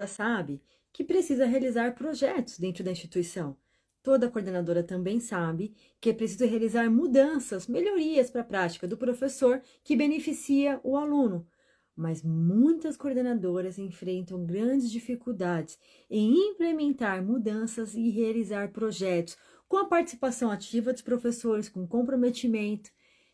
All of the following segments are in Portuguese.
sabe que precisa realizar projetos dentro da instituição. Toda coordenadora também sabe que é preciso realizar mudanças, melhorias para a prática do professor que beneficia o aluno. Mas muitas coordenadoras enfrentam grandes dificuldades em implementar mudanças e realizar projetos com a participação ativa dos professores, com comprometimento,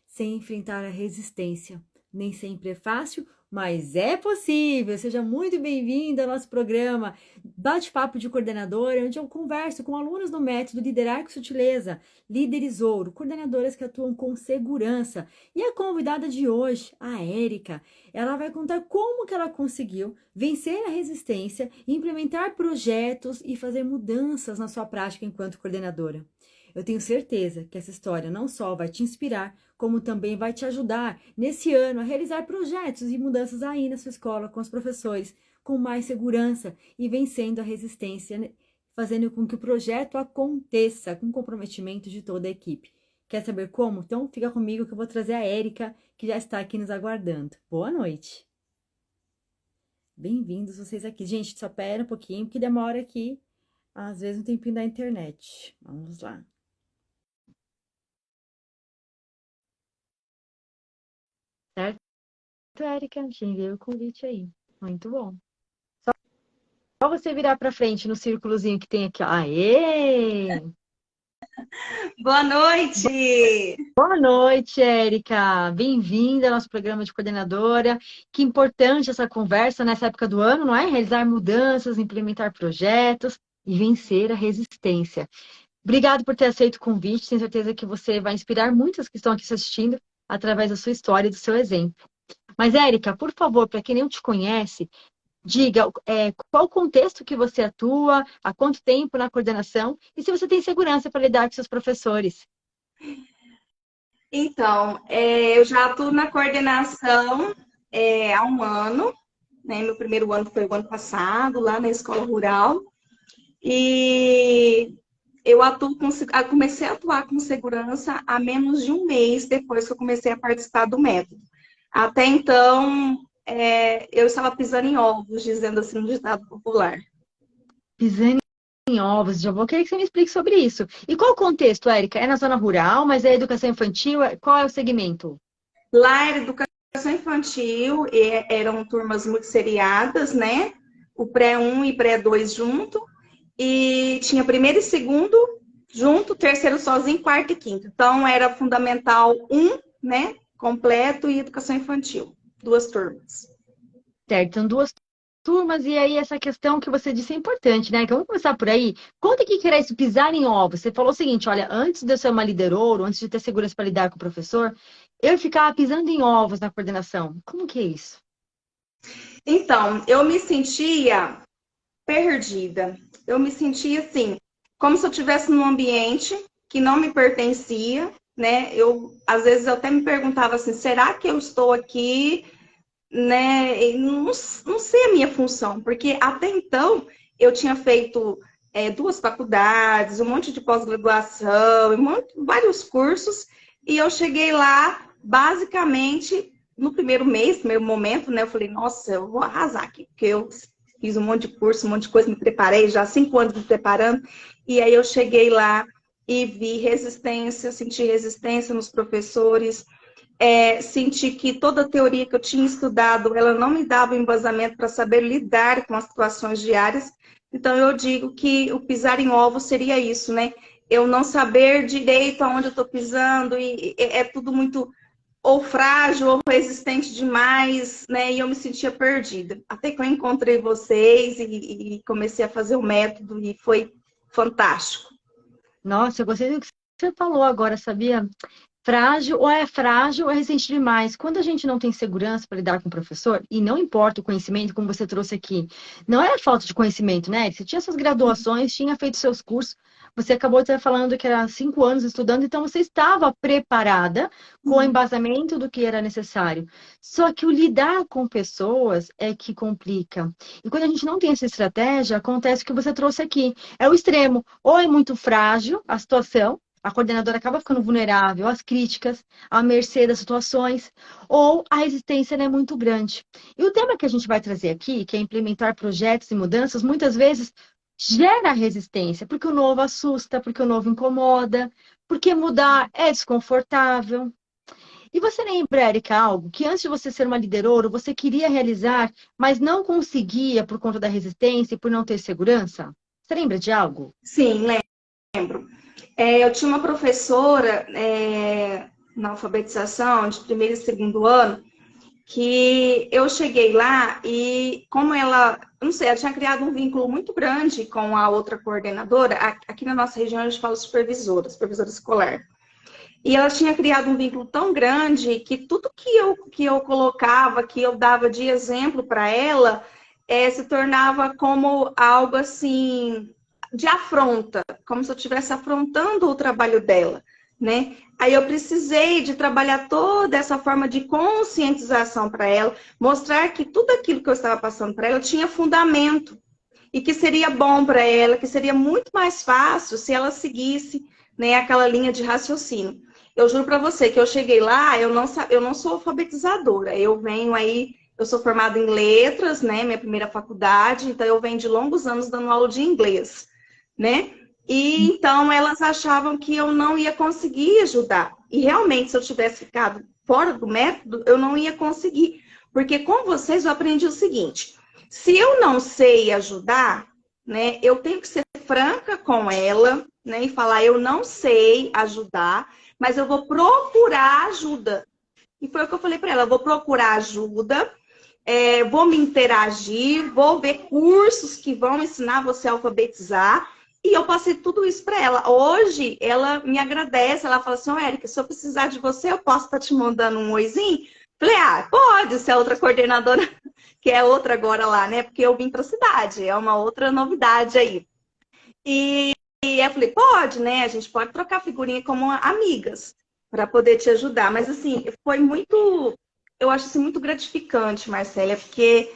sem enfrentar a resistência. Nem sempre é fácil, mas é possível. Seja muito bem-vindo ao nosso programa Bate-Papo de Coordenadora, onde eu converso com alunos do método Liderar com Sutileza, Líderes Ouro, coordenadoras que atuam com segurança. E a convidada de hoje, a Érica, ela vai contar como que ela conseguiu vencer a resistência, implementar projetos e fazer mudanças na sua prática enquanto coordenadora. Eu tenho certeza que essa história não só vai te inspirar, como também vai te ajudar nesse ano a realizar projetos e mudanças aí na sua escola com os professores, com mais segurança e vencendo a resistência, né? Fazendo com que o projeto aconteça com comprometimento de toda a equipe. Quer saber como? Então fica comigo que eu vou trazer a Érica, que já está aqui nos aguardando. Boa noite. Bem-vindos vocês aqui. Gente, só pera um pouquinho, porque demora aqui, às vezes, um tempinho da internet. Vamos lá. Certo, Érica? Te enviei o convite aí. Muito bom. Só você virar para frente no círculozinho que tem aqui, ó. Aê! Boa noite! Boa noite, Érica. Bem-vinda ao nosso programa de coordenadora. Que importante essa conversa nessa época do ano, não é? Realizar mudanças, implementar projetos e vencer a resistência. Obrigado por ter aceito o convite. Tenho certeza que você vai inspirar muitas que estão aqui assistindo através da sua história e do seu exemplo. Mas, Érica, por favor, para quem não te conhece, diga, qual o contexto que você atua, há quanto tempo na coordenação e se você tem segurança para lidar com seus professores. Então, eu já atuo na coordenação há um ano, né? Meu primeiro ano foi o ano passado, lá na escola rural. E eu comecei a atuar com segurança há menos de um mês depois que eu comecei a participar do método. Até então, eu estava pisando em ovos, dizendo assim no ditado popular. Pisando em ovos, já vou querer que você me explique sobre isso. E qual o contexto, Érica? É na zona rural, mas é educação infantil? Qual é o segmento? Lá era educação infantil, eram turmas multisseriadas, né? O pré-1 e pré-2 junto. E tinha primeiro e segundo junto, terceiro sozinho, quarto e quinto. Então, era fundamental um, né? Completo e educação infantil. Duas turmas. Certo, são duas turmas, e aí essa questão que você disse é importante, né? Então, vamos começar por aí. Conta o que era isso, pisar em ovos. Você falou o seguinte, olha, antes de eu ser uma líder ouro, antes de ter segurança para lidar com o professor, eu ficava pisando em ovos na coordenação. Como que é isso? Então, eu me sentia perdida. Eu me sentia assim, como se eu estivesse num ambiente que não me pertencia, né? Às vezes eu até me perguntava assim, será que eu estou aqui, né? E não sei a minha função, porque até então eu tinha feito duas faculdades, um monte de pós-graduação, vários cursos, e eu cheguei lá basicamente no primeiro momento, né? Eu falei, nossa, eu vou arrasar aqui, porque eu fiz um monte de curso, um monte de coisa, me preparei, já há 5 anos me preparando, e aí eu cheguei lá e vi resistência, senti resistência nos professores, senti que toda a teoria que eu tinha estudado, ela não me dava embasamento para saber lidar com as situações diárias. Então, eu digo que o pisar em ovos seria isso, né? Eu não saber direito aonde eu estou pisando, e é tudo muito ou frágil ou resistente demais, né? E eu me sentia perdida. Até que eu encontrei vocês e comecei a fazer o método e foi fantástico. Nossa, eu gostei do que você falou agora, sabia? Frágil ou é resistente demais. Quando a gente não tem segurança para lidar com o professor, e não importa o conhecimento, como você trouxe aqui, não é falta de conhecimento, né? Você tinha suas graduações, tinha feito seus cursos, você acabou de estar falando que era 5 anos estudando, então você estava preparada com o embasamento do que era necessário. Só que o lidar com pessoas é que complica. E quando a gente não tem essa estratégia, acontece o que você trouxe aqui. É o extremo. Ou é muito frágil a situação, a coordenadora acaba ficando vulnerável às críticas, à mercê das situações, ou a resistência né, é muito grande. E o tema que a gente vai trazer aqui, que é implementar projetos e mudanças, muitas vezes gera resistência, porque o novo assusta, porque o novo incomoda, porque mudar é desconfortável. E você lembra, Erika, algo que antes de você ser uma liderora, você queria realizar, mas não conseguia por conta da resistência e por não ter segurança? Você lembra de algo? Sim, lembro. Eu tinha uma professora na alfabetização de primeiro e segundo ano, que eu cheguei lá e como ela, não sei, ela tinha criado um vínculo muito grande com a outra coordenadora, aqui na nossa região a gente fala supervisora escolar. E ela tinha criado um vínculo tão grande que tudo que eu colocava, que eu dava de exemplo para ela, se tornava como algo assim de afronta, como se eu estivesse afrontando o trabalho dela, né? Aí eu precisei de trabalhar toda essa forma de conscientização para ela, mostrar que tudo aquilo que eu estava passando para ela tinha fundamento e que seria bom para ela, que seria muito mais fácil se ela seguisse, né, aquela linha de raciocínio. Eu juro para você que eu cheguei lá, eu não sou alfabetizadora, eu venho aí, eu sou formada em letras, né, minha primeira faculdade, então eu venho de longos anos dando aula de inglês, né? E então elas achavam que eu não ia conseguir ajudar. E realmente, se eu tivesse ficado fora do método, eu não ia conseguir. Porque com vocês eu aprendi o seguinte: se eu não sei ajudar, né, eu tenho que ser franca com ela, né, e falar, eu não sei ajudar, mas eu vou procurar ajuda. E foi o que eu falei para ela, eu vou procurar ajuda, vou me interagir, vou ver cursos que vão ensinar você a alfabetizar. E eu passei tudo isso para ela. Hoje, ela me agradece, ela fala assim, Érica, se eu precisar de você, eu posso estar te mandando um oizinho? Falei, pode, se é outra coordenadora, que é outra agora lá, né? Porque eu vim para a cidade, é uma outra novidade aí. E eu falei, pode, né? A gente pode trocar figurinha como amigas para poder te ajudar. Mas assim, foi muito, eu acho assim, muito gratificante, Marcela, porque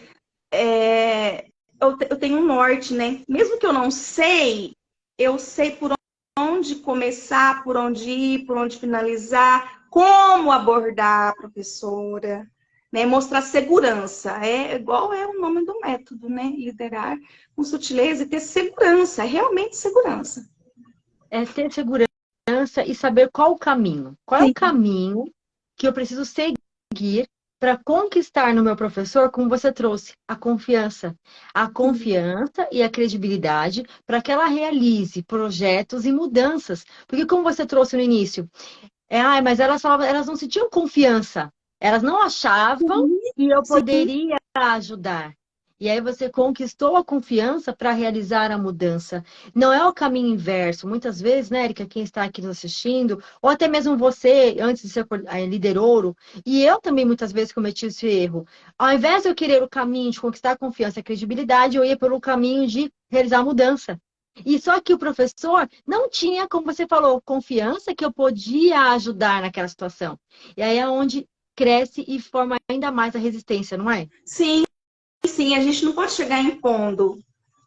eu tenho um norte, né? Mesmo que eu não sei, eu sei por onde começar, por onde ir, por onde finalizar, como abordar a professora, né? Mostrar segurança. É igual é o nome do método, né? Liderar com sutileza e ter segurança, realmente segurança. É ter segurança e saber qual o caminho. Qual é o Sim. caminho que eu preciso seguir para conquistar no meu professor, como você trouxe, a confiança. A confiança e a credibilidade para que ela realize projetos e mudanças. Porque como você trouxe no início, mas elas não sentiam confiança. Elas não achavam que eu Sim, poderia ajudar. E aí você conquistou a confiança para realizar a mudança. Não é o caminho inverso. Muitas vezes, né, Erika, quem está aqui nos assistindo, ou até mesmo você, antes de ser liderouro, e eu também muitas vezes cometi esse erro. Ao invés de eu querer o caminho de conquistar a confiança e a credibilidade, eu ia pelo caminho de realizar a mudança. E só que o professor não tinha, como você falou, confiança que eu podia ajudar naquela situação. E aí é onde cresce e forma ainda mais a resistência, não é? sim, sim, a gente não pode chegar impondo,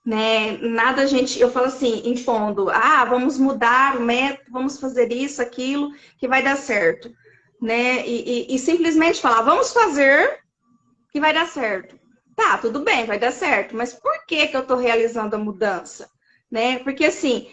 né? Nada a gente, eu falo assim, impondo, vamos mudar o método, vamos fazer isso, aquilo, que vai dar certo, né? E simplesmente falar, vamos fazer que vai dar certo. Tá, tudo bem, vai dar certo, mas por que que eu estou realizando a mudança? Né? Porque assim,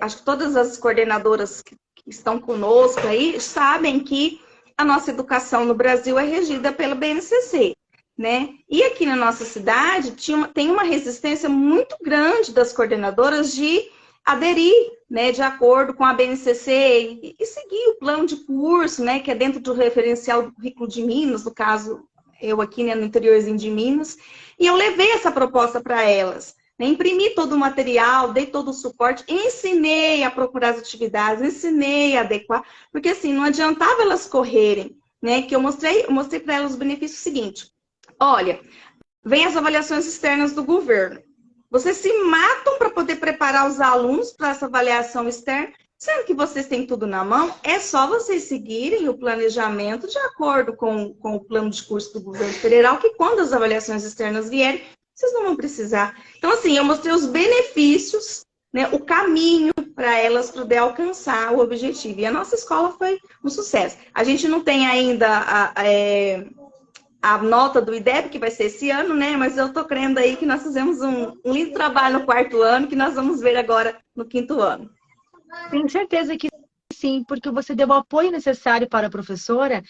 acho que todas as coordenadoras que estão conosco aí sabem que a nossa educação no Brasil é regida pela BNCC. Né? E aqui na nossa cidade tem uma resistência muito grande das coordenadoras de aderir, né, de acordo com a BNCC e seguir o plano de curso, né, que é dentro do referencial do currículo de Minas, no caso, eu aqui, né, no interiorzinho de Minas, e eu levei essa proposta para elas, né, imprimi todo o material, dei todo o suporte, ensinei a procurar as atividades, ensinei a adequar, porque assim, não adiantava elas correrem, né, que eu mostrei para elas o benefício seguinte: olha, vem as avaliações externas do governo. Vocês se matam para poder preparar os alunos para essa avaliação externa, sendo que vocês têm tudo na mão, é só vocês seguirem o planejamento de acordo com o plano de curso do governo federal, que quando as avaliações externas vierem, vocês não vão precisar. Então, assim, eu mostrei os benefícios, né, o caminho para elas poder alcançar o objetivo. E a nossa escola foi um sucesso. A gente não tem ainda a nota do IDEB, que vai ser esse ano, né? Mas eu estou crendo aí que nós fizemos um lindo trabalho no quarto ano, que nós vamos ver agora no quinto ano. Tenho certeza que sim, porque você deu o apoio necessário para a professora,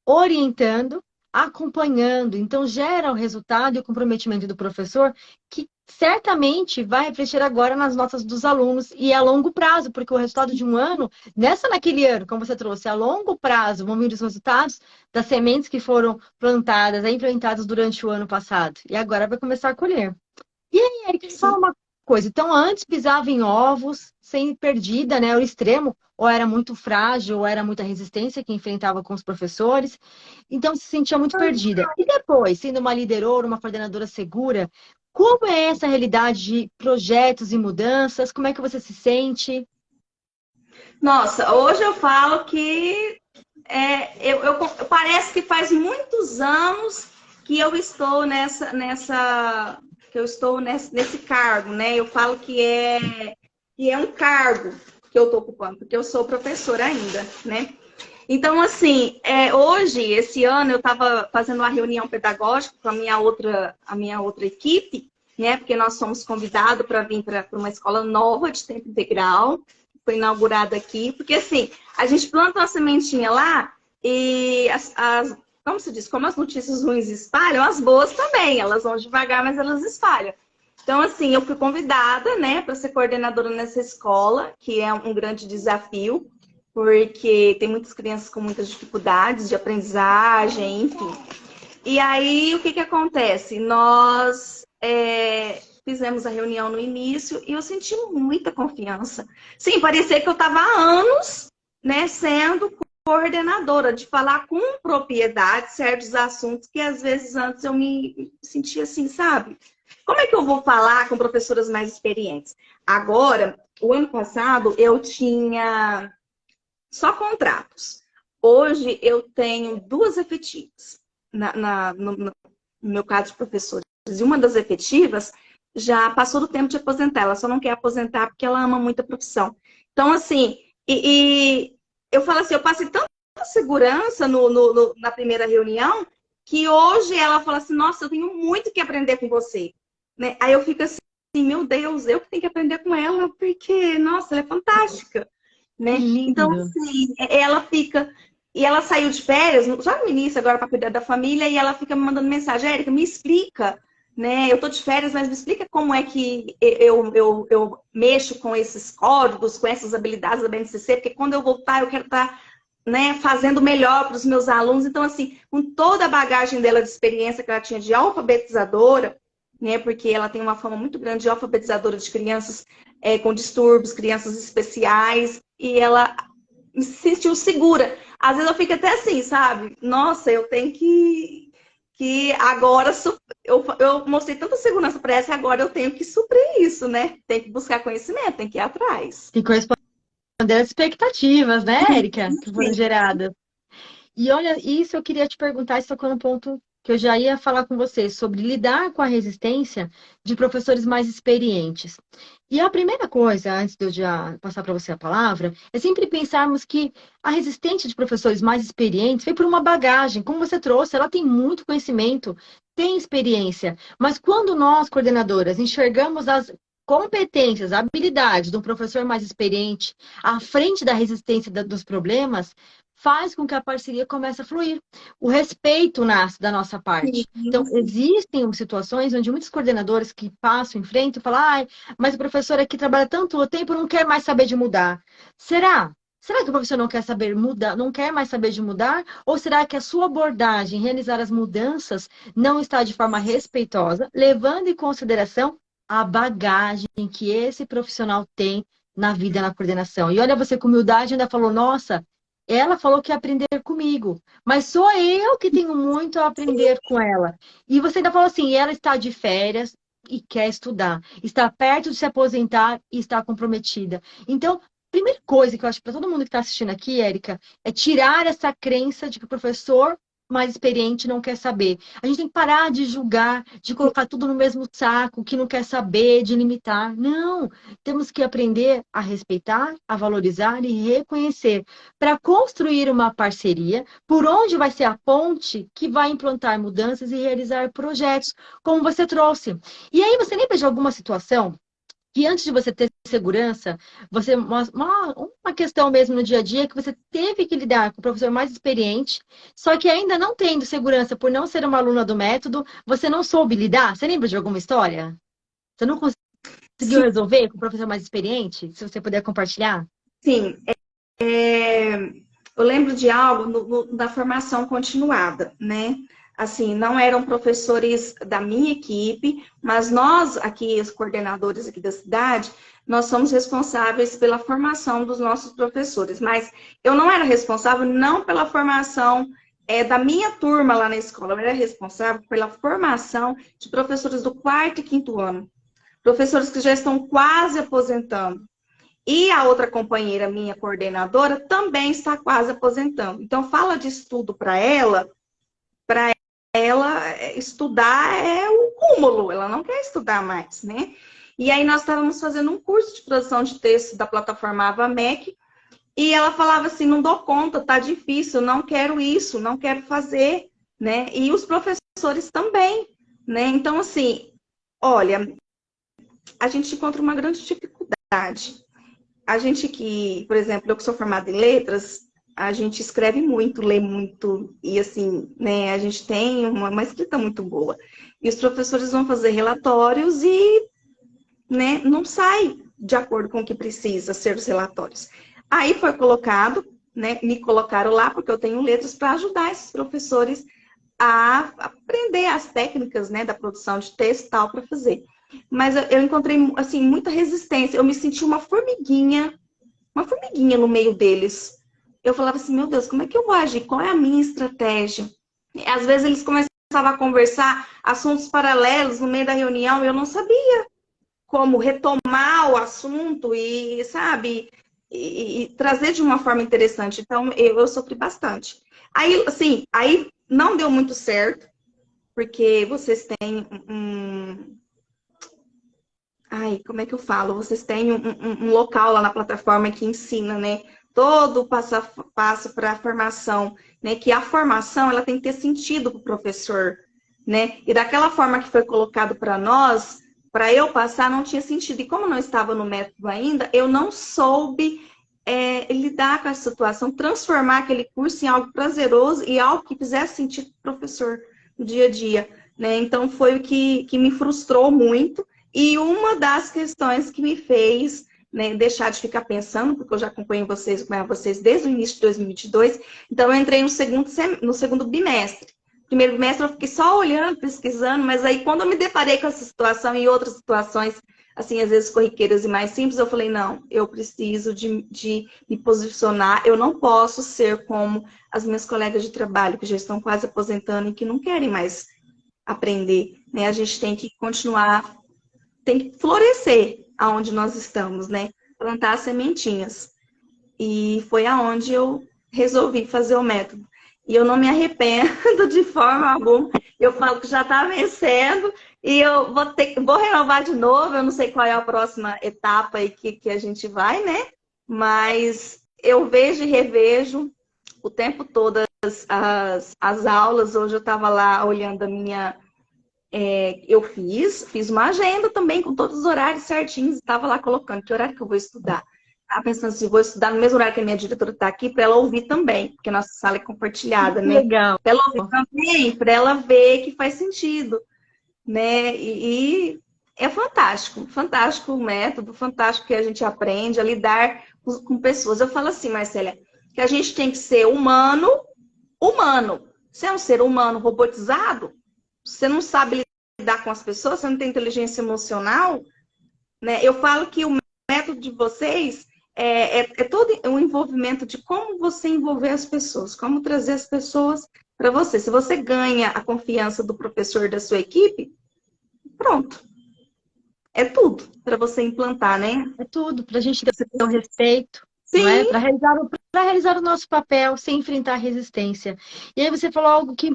orientando, acompanhando. Então, gera o resultado e o comprometimento do professor, que certamente vai refletir agora nas notas dos alunos e a longo prazo, porque o resultado de um ano, naquele ano, como você trouxe, a longo prazo, vão vir os resultados das sementes que foram plantadas, implementadas durante o ano passado. E agora vai começar a colher. E aí, Eric, me fala uma coisa. Então, antes pisava em ovos, sem perdida, né? O extremo, ou era muito frágil, ou era muita resistência que enfrentava com os professores. Então, se sentia muito perdida. E depois, sendo uma liderora, uma coordenadora segura, como é essa realidade de projetos e mudanças? Como é que você se sente? Nossa, hoje eu falo que parece que faz muitos anos que eu estou nesse cargo, né? Eu falo que é um cargo que eu estou ocupando, porque eu sou professora ainda, né? Então, assim, hoje, esse ano, eu estava fazendo uma reunião pedagógica com a minha outra equipe, né? Porque nós somos convidados para vir para uma escola nova de tempo integral, que foi inaugurada aqui, porque assim, a gente planta uma sementinha lá e como se diz, como as notícias ruins espalham, as boas também, elas vão devagar, mas elas espalham. Então, assim, eu fui convidada, né, para ser coordenadora nessa escola, que é um grande desafio, porque tem muitas crianças com muitas dificuldades de aprendizagem, enfim. E aí, o que acontece? Nós fizemos a reunião no início e eu senti muita confiança. Sim, parecia que eu estava há anos, né, sendo coordenadora, de falar com propriedade certos assuntos que às vezes antes eu me sentia assim, sabe? Como é que eu vou falar com professoras mais experientes? Agora, o ano passado, eu tinha só contratos. Hoje, eu tenho 2 efetivas, no meu caso de professores. E uma das efetivas já passou do tempo de aposentar. Ela só não quer aposentar porque ela ama muito a profissão. Então, assim, eu falo assim, eu passei tanta segurança na primeira reunião que hoje ela fala assim, nossa, eu tenho muito que aprender com você. Né? Aí eu fico assim, meu Deus, eu que tenho que aprender com ela, porque, nossa, ela é fantástica. Que Né? Então, lindo! assim, ela fica... E ela saiu de férias, já no início agora, para cuidar da família, e ela fica me mandando mensagem, Érica, me explica, né? Eu tô de férias, mas me explica como é que eu mexo com esses códigos, com essas habilidades da BNCC, porque quando eu voltar eu quero estar, né, fazendo melhor para os meus alunos. Então, assim, com toda a bagagem dela de experiência que ela tinha de alfabetizadora, né? Porque ela tem uma fama muito grande de alfabetizadora de crianças com distúrbios, crianças especiais, e ela me sentiu segura. Às vezes eu fico até assim, sabe? Nossa, eu tenho que agora eu mostrei tanta segurança para essa, agora eu tenho que suprir isso, né? Tem que buscar conhecimento, tem que ir atrás. Que corresponde às expectativas, né, Érica, que foram Sim. geradas. E olha, isso eu queria te perguntar, isso tocou no ponto que eu já ia falar com você, sobre lidar com a resistência de professores mais experientes. E a primeira coisa, antes de eu já passar para você a palavra, é sempre pensarmos que a resistência de professores mais experientes veio por uma bagagem, como você trouxe, ela tem muito conhecimento, tem experiência, mas quando nós, coordenadoras, enxergamos as competências, habilidades de um professor mais experiente à frente da resistência dos problemas, faz com que a parceria comece a fluir. O respeito nasce da nossa parte. Então, Sim. existem situações onde muitos coordenadores que passam em frente falam, ah, mas o professor aqui trabalha tanto tempo, não quer mais saber de mudar. Será? Será que o professor não quer saber mudar, não quer mais saber de mudar? Ou será que a sua abordagem em realizar as mudanças não está de forma respeitosa, levando em consideração a bagagem que esse profissional tem na vida, na coordenação? E olha, você com humildade ainda falou, nossa, ela falou que ia aprender comigo, mas sou eu que tenho muito a aprender com ela. E você ainda falou assim, ela está de férias e quer estudar, está perto de se aposentar e está comprometida. Então, primeira coisa que eu acho para todo mundo que está assistindo aqui, Érica, é tirar essa crença de que o professor mais experiente não quer saber. A gente tem que parar de julgar, de colocar tudo no mesmo saco, que não quer saber, de limitar. Não, temos que aprender a respeitar, a valorizar e reconhecer para construir uma parceria por onde vai ser a ponte que vai implantar mudanças e realizar projetos, como você trouxe. E aí, você lembra de alguma situação que antes de você ter segurança, uma questão mesmo no dia a dia que você teve que lidar com o professor mais experiente, só que ainda não tendo segurança por não ser uma aluna do método, você não soube lidar? Você lembra de alguma história? Você não conseguiu Sim, resolver com o professor mais experiente? Se você puder compartilhar? sim. É, eu lembro de algo da formação continuada, né? Assim, não eram professores da minha equipe, mas nós aqui, os coordenadores aqui da cidade, nós somos responsáveis pela formação dos nossos professores. Mas eu não era responsável não pela formação da minha turma lá na escola, eu era responsável pela formação de professores do quarto e quinto ano, professores que já estão quase aposentando. E a outra companheira minha, coordenadora, também está quase aposentando. Então, fala de estudo para ela estudar é o cúmulo, ela não quer estudar mais, né? E aí nós estávamos fazendo um curso de produção de texto da plataforma AvaMec, e ela falava assim, não dou conta, tá difícil, não quero isso, não quero fazer, né? E os professores também, né? Então, assim, olha, a gente encontra uma grande dificuldade. A gente que, por exemplo, eu que sou formada em letras, a gente escreve muito, lê muito, e assim, né, a gente tem uma escrita muito boa. E os professores vão fazer relatórios e, né, não sai de acordo com o que precisa ser os relatórios. Aí foi colocado, né, me colocaram lá, porque eu tenho letras, para ajudar esses professores a aprender as técnicas, né, da produção de texto e tal, para fazer. Mas eu encontrei, assim, muita resistência. Eu me senti uma formiguinha no meio deles. Eu falava assim, meu Deus, como é que eu vou agir? Qual é a minha estratégia? E, às vezes eles começavam a conversar assuntos paralelos no meio da reunião e eu não sabia como retomar o assunto e, sabe, e trazer de uma forma interessante. Então, eu sofri bastante. Aí, assim, aí não deu muito certo, porque vocês têm Ai, como é que eu falo? Vocês têm um local lá na plataforma que ensina, né? Todo o passo a passo para a formação, né? Que a formação ela tem que ter sentido para o professor, né? E daquela forma que foi colocado para nós, para eu passar, não tinha sentido. E como não estava no método ainda, eu não soube lidar com essa situação, transformar aquele curso em algo prazeroso e algo que fizesse sentido para o professor no dia a dia, né? Então foi o que me frustrou muito. E uma das questões que me fez, né, deixar de ficar pensando, porque eu já acompanho vocês desde o início de 2022, então eu entrei no segundo bimestre. Primeiro bimestre eu fiquei só olhando, pesquisando, mas aí quando eu me deparei com essa situação e outras situações, assim, às vezes corriqueiras e mais simples, eu falei, não, eu preciso de me posicionar, eu não posso ser como as minhas colegas de trabalho, que já estão quase aposentando e que não querem mais aprender, né? A gente tem que continuar, tem que florescer aonde nós estamos, né? Plantar sementinhas. E foi aonde eu resolvi fazer o método. E eu não me arrependo de forma alguma. Eu falo que já está vencendo e eu vou renovar de novo. Eu não sei qual é a próxima etapa aí que a gente vai, né? Mas eu vejo e revejo o tempo todo as aulas. Hoje eu estava lá olhando a minha eu fiz uma agenda também com todos os horários certinhos, estava lá colocando que horário que eu vou estudar. Estava pensando assim, vou estudar no mesmo horário que a minha diretora está aqui, para ela ouvir também, porque a nossa sala é compartilhada, né? Legal. Para ela ouvir também, para ela ver que faz sentido, né? E é fantástico, fantástico o método, fantástico que a gente aprende a lidar com pessoas. Eu falo assim, Marcélia, que a gente tem que ser humano, humano. Você é um ser humano robotizado? Você não sabe lidar com as pessoas, você não tem inteligência emocional, né? Eu falo que o método de vocês é todo um envolvimento de como você envolver as pessoas, como trazer as pessoas para você. Se você ganha a confiança do professor da sua equipe, pronto. É tudo para você implantar, né? É tudo, para a gente ter o respeito, não é? Sim, Para realizar o para realizar o nosso papel sem enfrentar resistência. E aí você falou algo que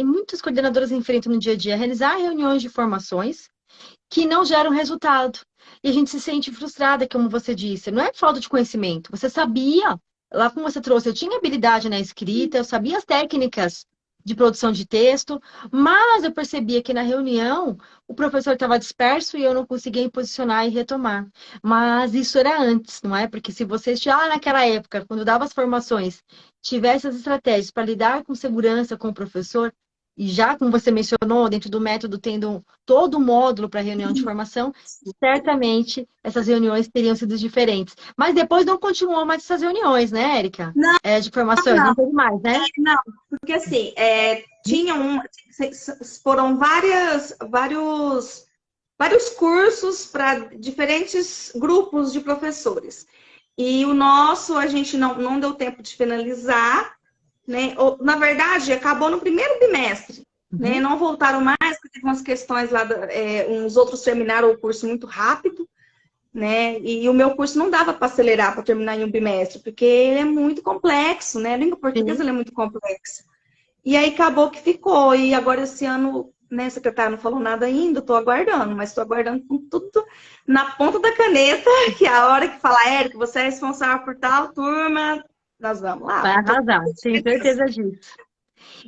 muitas coordenadoras enfrentam no dia a dia, realizar reuniões de formações que não geram resultado. E a gente se sente frustrada, como você disse. Não é falta de conhecimento. Você sabia, lá como você trouxe, eu tinha habilidade na escrita, eu sabia as técnicas de produção de texto, mas eu percebia que na reunião o professor estava disperso e eu não conseguia me posicionar e retomar. Mas isso era antes, não é? Porque se você já naquela época, quando dava as formações, tivesse as estratégias para lidar com segurança com o professor, e já, como você mencionou, dentro do método, tendo todo o módulo para reunião de formação, certamente essas reuniões teriam sido diferentes. Mas depois não continuou mais essas reuniões, né, Érica? Não, De formações, não, não teve mais, né? não, porque assim, foram vários cursos para diferentes grupos de professores. E o nosso, a gente não deu tempo de finalizar, né? Na verdade, acabou no primeiro bimestre, né? Uhum. Não voltaram mais, porque teve umas questões lá, uns outros terminaram o curso muito rápido, né? E o meu curso não dava para acelerar, para terminar em um bimestre, porque ele é muito complexo, né? A língua portuguesa Sim. ela é muito complexa. E aí acabou que ficou. E agora esse ano, né, secretário não falou nada ainda, estou aguardando, mas estou aguardando com tudo na ponta da caneta, que a hora que falar, Érica, você é responsável por tal turma, nós vamos lá. Vai arrasar, tenho certeza disso.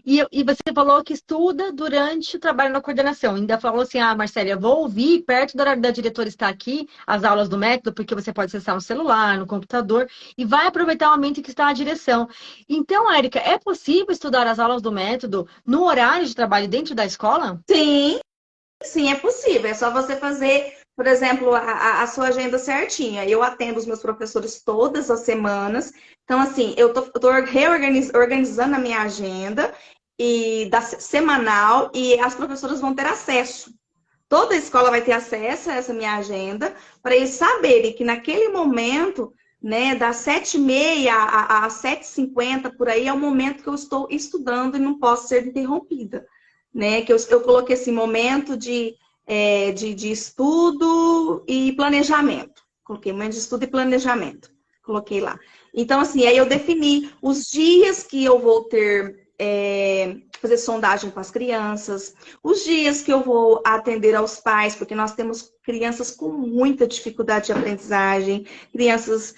E você falou que estuda durante o trabalho na coordenação. Ainda falou assim, Marcélia, vou ouvir perto da hora da diretora estar aqui, as aulas do método, porque você pode acessar no celular, no computador, e vai aproveitar o momento em que está a direção. Então, Érica, é possível estudar as aulas do método no horário de trabalho dentro da escola? Sim, sim, é possível. É só você fazer, por exemplo, a sua agenda certinha. Eu atendo os meus professores todas as semanas. Então, assim, eu tô organizando a minha agenda semanal e as professoras vão ter acesso. Toda a escola vai ter acesso a essa minha agenda para eles saberem que naquele momento, né, das 7h30 às 7h50, por aí, é o momento que eu estou estudando e não posso ser interrompida. Né? Que eu coloquei esse momento de estudo e planejamento. Coloquei momento de estudo e planejamento. Coloquei lá. Então, assim, aí eu defini os dias que eu vou ter, fazer sondagem com as crianças, os dias que eu vou atender aos pais, porque nós temos crianças com muita dificuldade de aprendizagem, crianças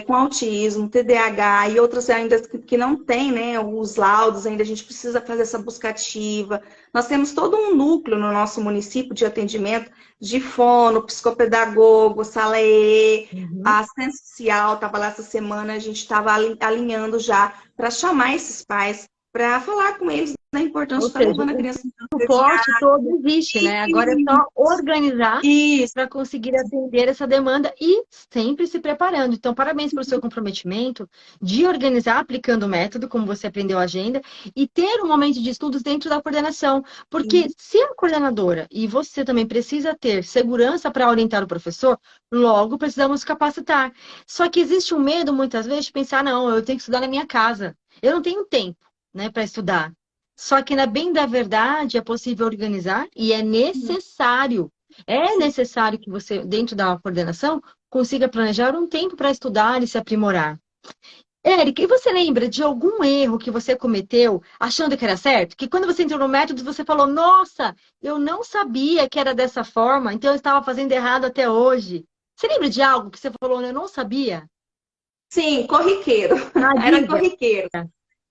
com autismo, TDAH e outras ainda que não têm, né, os laudos, ainda a gente precisa fazer essa busca ativa. Nós temos todo um núcleo no nosso município de atendimento de fono, psicopedagogo, sala E, Uhum. a assistente social, estava lá essa semana, a gente estava alinhando já para chamar esses pais, para falar com eles da importância de Ou estar seja, levando a criança o suporte todo existe, né? Agora é só organizar isso. para conseguir atender essa demanda e sempre se preparando. Então, parabéns pelo seu comprometimento de organizar aplicando o método, como você aprendeu a agenda, e ter um momento de estudos dentro da coordenação. Porque se a coordenadora e você também precisa ter segurança para orientar o professor, logo precisamos capacitar. Só que existe um medo, muitas vezes, de pensar, não, eu tenho que estudar na minha casa. Eu não tenho tempo, né, para estudar. Só que, na bem da verdade, é possível organizar e é necessário que você, dentro da coordenação, consiga planejar um tempo para estudar e se aprimorar. Érica, e você lembra de algum erro que você cometeu achando que era certo? Que quando você entrou no método, você falou, nossa, eu não sabia que era dessa forma, então eu estava fazendo errado até hoje. Você lembra de algo que você falou, eu não sabia? Sim, corriqueiro. Ah, Era diga. corriqueiro.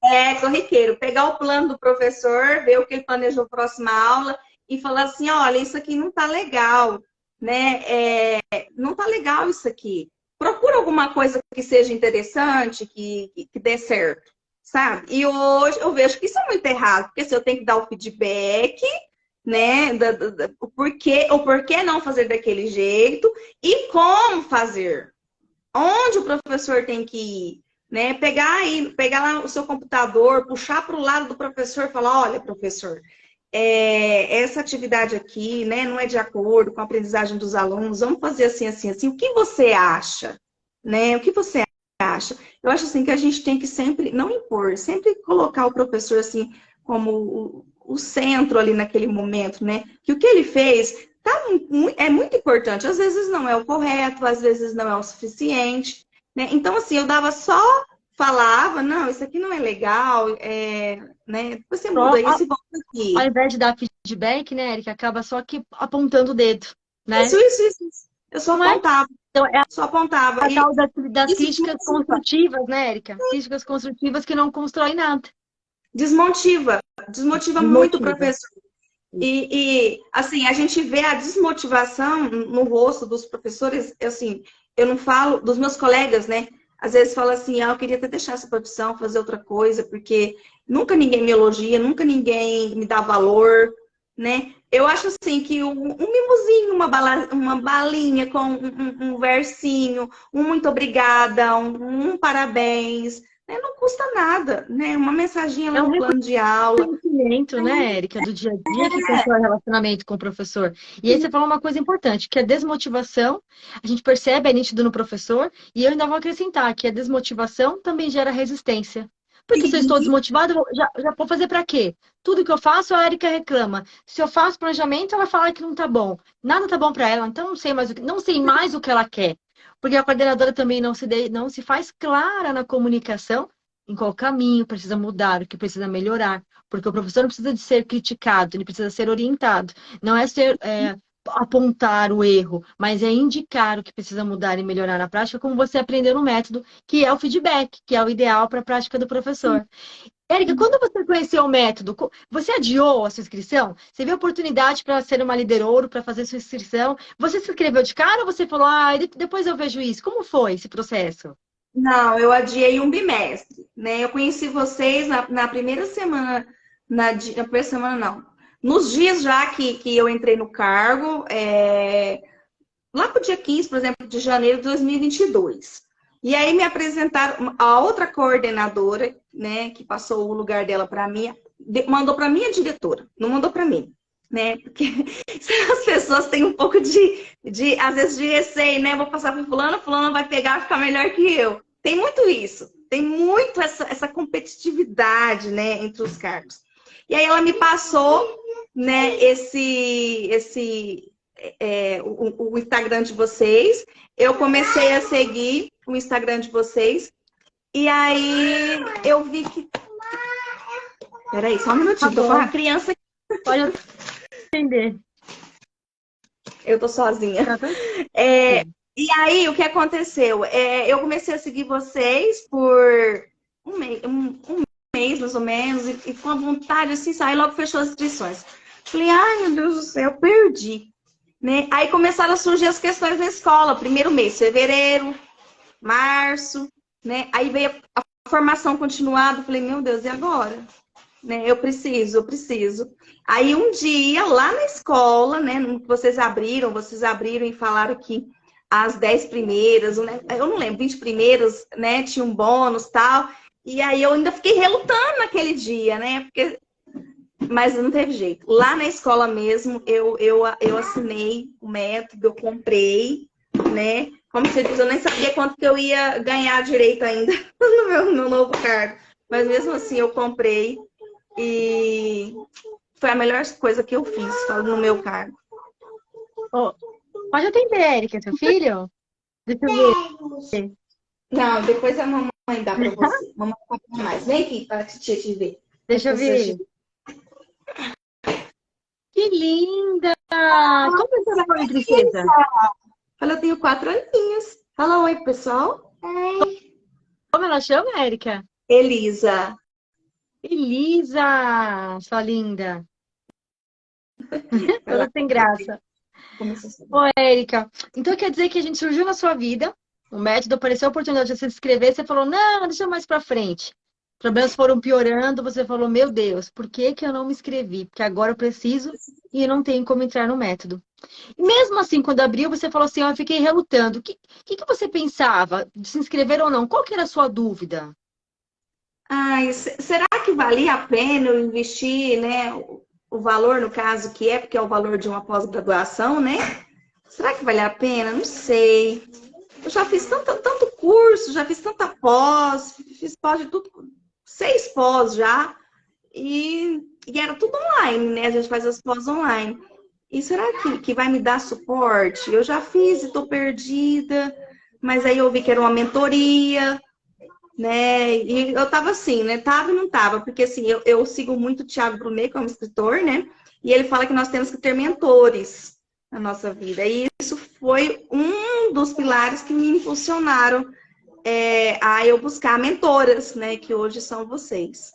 É, corriqueiro. Pegar o plano do professor, ver o que ele planejou para a próxima aula e falar assim, olha, isso aqui não está legal, né? Não está legal isso aqui. Procura alguma coisa que seja interessante, que dê certo, sabe? E hoje eu vejo que isso é muito errado, porque se eu tenho que dar o feedback, né? O porquê não fazer daquele jeito e como fazer. Onde o professor tem que ir, né? Pegar lá o seu computador, puxar para o lado do professor e falar, olha, professor, essa atividade aqui, né, não é de acordo com a aprendizagem dos alunos, vamos fazer assim, assim, assim. O que você acha? Né? O que você acha? Eu acho assim que a gente tem que sempre, não impor, sempre colocar o professor assim como o centro ali naquele momento, né? Que o que ele fez é muito importante. Às vezes não é o correto, às vezes não é o suficiente, né? Então, assim, eu dava só falava, não, isso aqui não é legal, né? Depois você Só, muda isso e volta ao aqui. invés de dar feedback, né, Erika, acaba só que apontando o dedo, Isso, né? isso, isso. Isso. Eu Não é? Então, é só apontava. a E tal das isso críticas construtivas, né, Erika? Críticas construtivas que não constroem nada. desmotiva, desmotiva muito o Desmotiva. professor. Assim, a gente vê a desmotivação no rosto dos professores, assim, eu não falo dos meus colegas, né? Às vezes fala assim, eu queria até deixar essa profissão, fazer outra coisa, porque nunca ninguém me elogia, nunca ninguém me dá valor, né? Eu acho assim que um mimosinho, uma balinha com um versinho, um muito obrigada, um parabéns, né? Não custa nada, né? Uma mensaginha lá É um no plano de aula. reconhecimento, né, Érica, do dia a dia que constrói relacionamento com o professor. E aí você falou uma coisa importante, que a desmotivação, a gente percebe, é nítido no professor, e eu ainda vou acrescentar que a desmotivação também gera resistência. Porque se eu estou desmotivado, já vou fazer para quê? Tudo que eu faço, a Érica reclama. Se eu faço planejamento, ela fala que não tá bom. Nada tá bom para ela, então não sei mais o que ela quer. Porque a coordenadora também não se faz clara na comunicação em qual caminho precisa mudar, o que precisa melhorar. Porque o professor não precisa de ser criticado, ele precisa ser orientado. Não é apontar o erro, mas é indicar o que precisa mudar e melhorar na prática, como você aprendeu no método, que é o feedback, que é o ideal para a prática do professor. Érica, quando você conheceu o método, você adiou a sua inscrição? Você viu oportunidade para ser uma líder ouro, para fazer sua inscrição? Você se inscreveu de cara ou você falou, depois eu vejo isso? Como foi esse processo? Não, eu adiei um bimestre, né? Eu conheci vocês na primeira semana, na primeira semana não, nos dias já que eu entrei no cargo, lá pro dia 15, por exemplo, de janeiro de 2022. E aí me apresentaram a outra coordenadora, né, que passou o lugar dela para mim, mandou para minha diretora, não mandou para mim, né? Porque as pessoas têm um pouco às vezes, de receio, né? Vou passar para fulano, fulano vai pegar e ficar melhor que eu. Tem muito isso, tem muito essa competitividade, né, entre os cargos. E aí ela me passou, né, o Instagram de vocês. Eu comecei a seguir o Instagram de vocês. E aí eu vi que. Peraí, só um minutinho, tô com a criança aqui. Pode atender. Eu tô sozinha. Tá tudo bem. E aí, o que aconteceu? Eu comecei a seguir vocês por um mês, mais ou menos, e com a vontade, assim, sair logo fechou as inscrições. Falei, ai, meu Deus do céu, eu perdi. Né? Aí começaram a surgir as questões na escola. Primeiro mês, fevereiro, março, né? Aí veio a formação continuada. Falei, meu Deus, e agora? Né? Eu preciso. Aí um dia, lá na escola, né? Vocês abriram e falaram que as 10 primeiras, né? Eu não lembro, 20 primeiras, né? Tinha um bônus e tal. E aí eu ainda fiquei relutando naquele dia, né? Mas não teve jeito. Lá na escola mesmo, eu assinei o método, eu comprei, né? Como você diz, eu nem sabia quanto que eu ia ganhar direito ainda no meu novo cargo. Mas mesmo assim, eu comprei e foi a melhor coisa que eu fiz no meu cargo. Oh, pode atender, Érica, seu filho? Deixa eu ver. Não, depois a mamãe dá para você. Mamãe compra mais. Vem aqui para a tia te ver. Deixa eu ver. Que linda! Como é seu nome, princesa? Fala, eu tenho 4 aninhos. Fala oi, pessoal. Como ela chama, Érica? Elisa. Elisa, sua linda. Toda sem graça. Ô, Érica, então quer dizer que a gente surgiu na sua vida, o método apareceu a oportunidade de você se inscrever, você falou, não, deixa mais pra frente. Problemas foram piorando, você falou, meu Deus, por que que eu não me inscrevi? Porque agora eu preciso e eu não tenho como entrar no método. E mesmo assim, quando abriu, você falou assim, eu fiquei relutando. O que você pensava de se inscrever ou não? Qual que era a sua dúvida? Ai, será que valia a pena eu investir, né? O valor, no caso, que é, porque é o valor de uma pós-graduação, né? Será que vale a pena? Não sei. Eu já fiz tanto curso, já fiz tanta pós, fiz pós de tudo, 6 pós já, e era tudo online, né? A gente faz as pós online. E será que vai me dar suporte? Eu já fiz e estou perdida, mas aí eu vi que era uma mentoria, né? E eu tava assim, né? Tava e não tava, porque assim, eu sigo muito o Thiago Brunet como escritor, né? E ele fala que nós temos que ter mentores na nossa vida. E isso foi um dos pilares que me impulsionaram a eu buscar mentoras, né? Que hoje são vocês.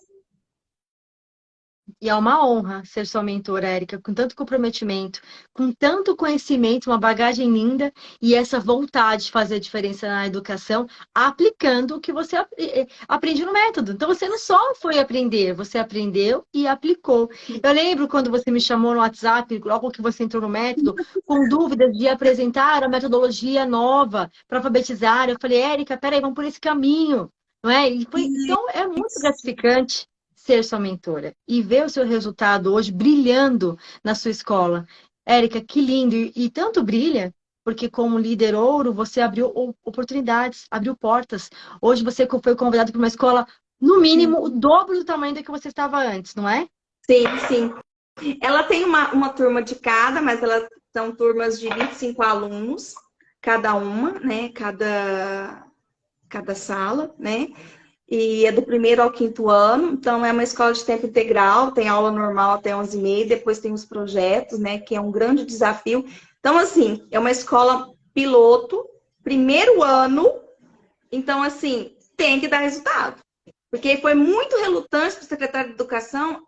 E é uma honra ser sua mentora, Érica, com tanto comprometimento, com tanto conhecimento, uma bagagem linda e essa vontade de fazer a diferença na educação, aplicando o que você aprende no método. Então, você não só foi aprender, você aprendeu e aplicou. Eu lembro quando você me chamou no WhatsApp, logo que você entrou no método, com dúvidas de apresentar a metodologia nova para alfabetizar. Eu falei, Érica, peraí, vamos por esse caminho. Não é? Então, é muito gratificante ser sua mentora e ver o seu resultado hoje brilhando na sua escola. Érica, que lindo! E tanto brilha, porque como líder ouro, você abriu oportunidades, abriu portas. Hoje você foi convidado para uma escola, no mínimo, o dobro do tamanho da que você estava antes, não é? Sim, sim. Ela tem uma turma de cada, mas elas são turmas de 25 alunos, cada uma, né? Cada sala, né? E é do primeiro ao quinto ano, então é uma escola de tempo integral, tem aula normal até 11h30, depois tem os projetos, né, que é um grande desafio. Então, assim, é uma escola piloto, primeiro ano, então, assim, tem que dar resultado. Porque foi muito relutante para o secretário de Educação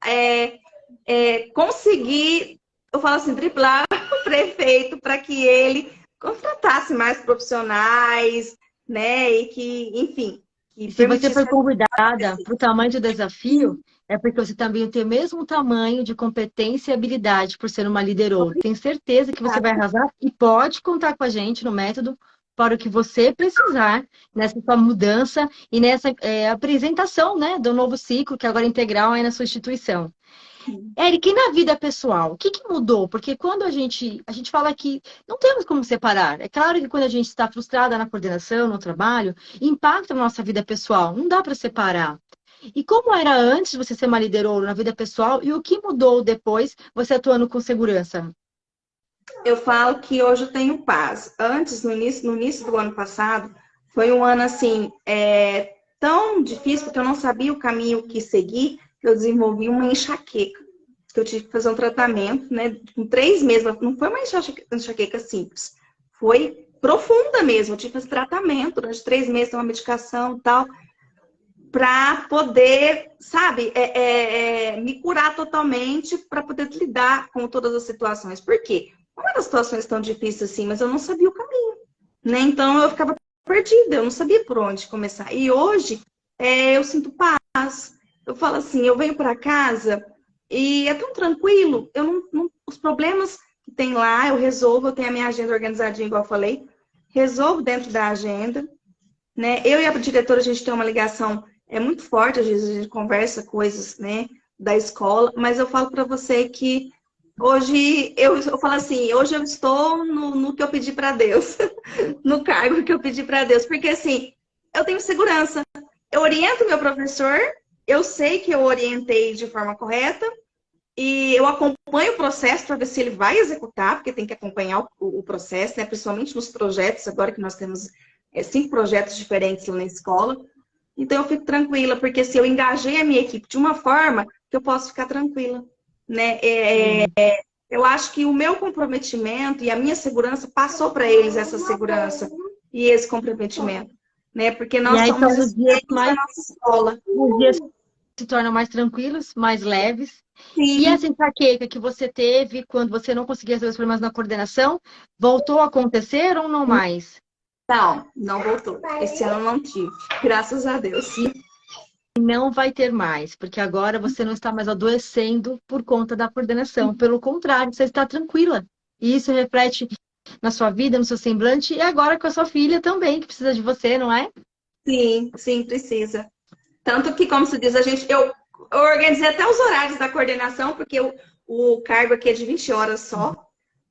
conseguir, eu falo assim, driblar o prefeito para que ele contratasse mais profissionais, né, e que, enfim, que E se você permitisse. foi convidada para o tamanho do desafio, é porque você também tem o mesmo tamanho de competência e habilidade por ser uma líder ouro. Tenho certeza que você vai arrasar e pode contar com a gente no método para o que você precisar nessa sua mudança e nessa apresentação, né, do novo ciclo, que agora é integral aí na sua instituição. Eric, e na vida pessoal, o que mudou? Porque quando a gente fala que não temos como separar. É claro que quando a gente está frustrada na coordenação, no trabalho, impacta na nossa vida pessoal. Não dá para separar. E como era antes de você ser uma líder ouro na vida pessoal e o que mudou depois você atuando com segurança? Eu falo que hoje eu tenho paz. Antes, no início do ano passado, foi um ano assim, tão difícil, porque eu não sabia o caminho que seguir, que eu desenvolvi uma enxaqueca. Que eu tive que fazer um tratamento, né? Com 3 meses, não foi uma enxaqueca simples. Foi profunda mesmo. Eu tive que fazer tratamento durante 3 meses, uma medicação e tal, para poder, sabe, me curar totalmente, para poder lidar com todas as situações. Por quê? Não eram situações tão difíceis assim, mas eu não sabia o caminho, né? Então eu ficava perdida, eu não sabia por onde começar. E hoje eu sinto paz. Eu falo assim, eu venho para casa e é tão tranquilo. Eu os problemas que tem lá eu resolvo. Eu tenho a minha agenda organizadinha, igual eu falei, resolvo dentro da agenda, né? Eu e a diretora a gente tem uma ligação muito forte. Às vezes a gente conversa coisas, né, da escola, mas eu falo para você que hoje, eu falo assim, hoje eu estou no que eu pedi para Deus, no cargo que eu pedi para Deus, porque assim, eu tenho segurança, eu oriento meu professor, eu sei que eu orientei de forma correta, e eu acompanho o processo para ver se ele vai executar, porque tem que acompanhar o processo, né, principalmente nos projetos, agora que nós temos 5 projetos diferentes lá na escola, então eu fico tranquila, porque se eu engajei a minha equipe de uma forma, que eu posso ficar tranquila, né? Eu acho que o meu comprometimento e a minha segurança passou para eles essa segurança e esse comprometimento, né? Porque E nós aí somos são os dias espelhos da nossa escola. os dias se tornam mais tranquilos, mais leves. E Sim, essa enxaqueca que você teve quando você não conseguia resolver os problemas na coordenação, voltou a acontecer ou não mais? não voltou. Esse ano eu não tive, graças a Deus. E não vai ter mais, porque agora você não está mais adoecendo por conta da coordenação. Pelo contrário, você está tranquila. E isso reflete na sua vida, no seu semblante, e agora com a sua filha também, que precisa de você, não é? Sim, sim, precisa. Tanto que, como se diz, eu organizei até os horários da coordenação, porque o cargo aqui é de 20 horas só,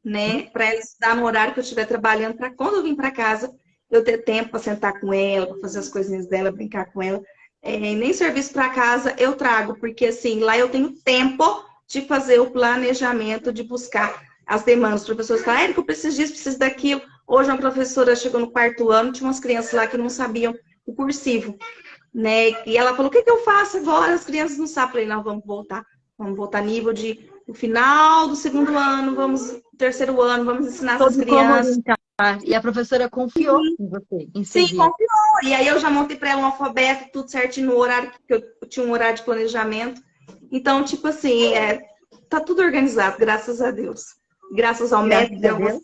né? Para ela estudar no horário que eu estiver trabalhando, para quando eu vim para casa, eu ter tempo para sentar com ela, para fazer as coisinhas dela, brincar com ela. E nem serviço para casa eu trago, porque assim, lá eu tenho tempo de fazer o planejamento, de buscar as demandas. Os professores falam, Érica, eu preciso disso, preciso daquilo. Hoje uma professora chegou no 4º ano, tinha umas crianças lá que não sabiam o cursivo. né? E ela falou, o que que eu faço agora? As crianças não sabem. Eu falei, não, vamos voltar nível de no final do segundo ano, terceiro ano, vamos ensinar essas Sobre como crianças. orientar. E a professora confiou em você, em Sim, seguir. confiou. E aí eu já montei para ela um alfabeto, tudo certinho no horário, que eu tinha um horário de planejamento. Então, tipo assim, tá tudo organizado, graças a Deus. Graças ao Graças método. a Deus.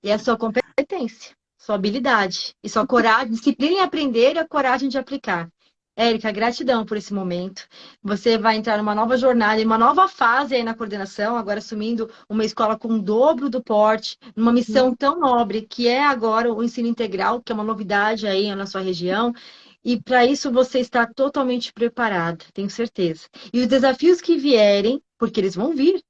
E a sua competência, sua habilidade e sua coragem, disciplina em aprender e a coragem de aplicar. Érica, gratidão por esse momento. Você vai entrar numa nova jornada, em uma nova fase aí na coordenação, agora assumindo uma escola com o dobro do porte, numa missão tão nobre que é agora o ensino integral, que é uma novidade aí na sua região. E para isso você está totalmente preparada, tenho certeza. E os desafios que vierem, porque eles vão vir.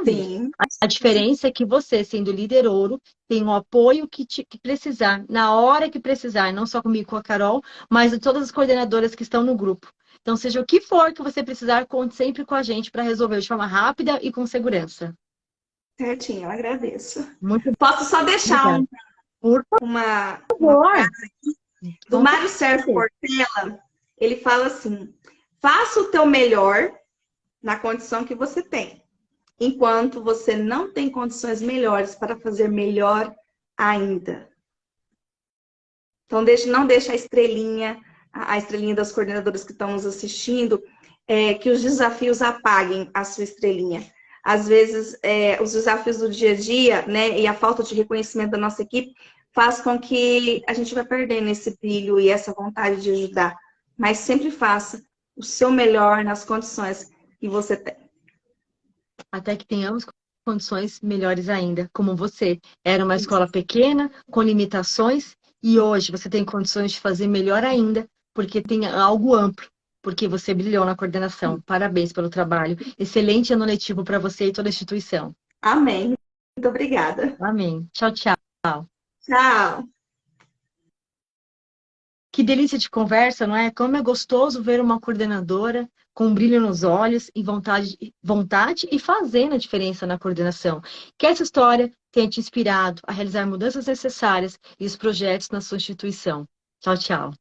Sim, A diferença é que você, sendo líder ouro, tem o apoio que precisar, na hora que precisar, não só comigo, com a Carol, mas de todas as coordenadoras que estão no grupo. Então, seja o que for que você precisar, conte sempre com a gente para resolver de forma rápida e com segurança. certinho, eu agradeço. Muito Posso só deixar obrigada. Por uma favor. do Com Mário Sérgio certeza. Portela, ele fala assim: faça o teu melhor na condição que você tem, enquanto você não tem condições melhores para fazer melhor ainda. Então, não deixe a estrelinha das coordenadoras que estão nos assistindo, que os desafios apaguem a sua estrelinha. Às vezes, os desafios do dia a dia, né, e a falta de reconhecimento da nossa equipe faz com que a gente vá perdendo esse brilho e essa vontade de ajudar. Mas sempre faça o seu melhor nas condições que você tem. Até que tenhamos condições melhores ainda, como você. Era uma escola pequena, com limitações, e hoje você tem condições de fazer melhor ainda, porque tem algo amplo, porque você brilhou na coordenação. Parabéns pelo trabalho. Excelente ano letivo para você e toda a instituição. Amém. Muito obrigada. Amém. Tchau, tchau. Tchau. Que delícia de conversa, não é? Como é gostoso ver uma coordenadora com um brilho nos olhos e vontade e fazendo a diferença na coordenação. Que essa história tenha te inspirado a realizar mudanças necessárias e os projetos na sua instituição. Tchau, tchau.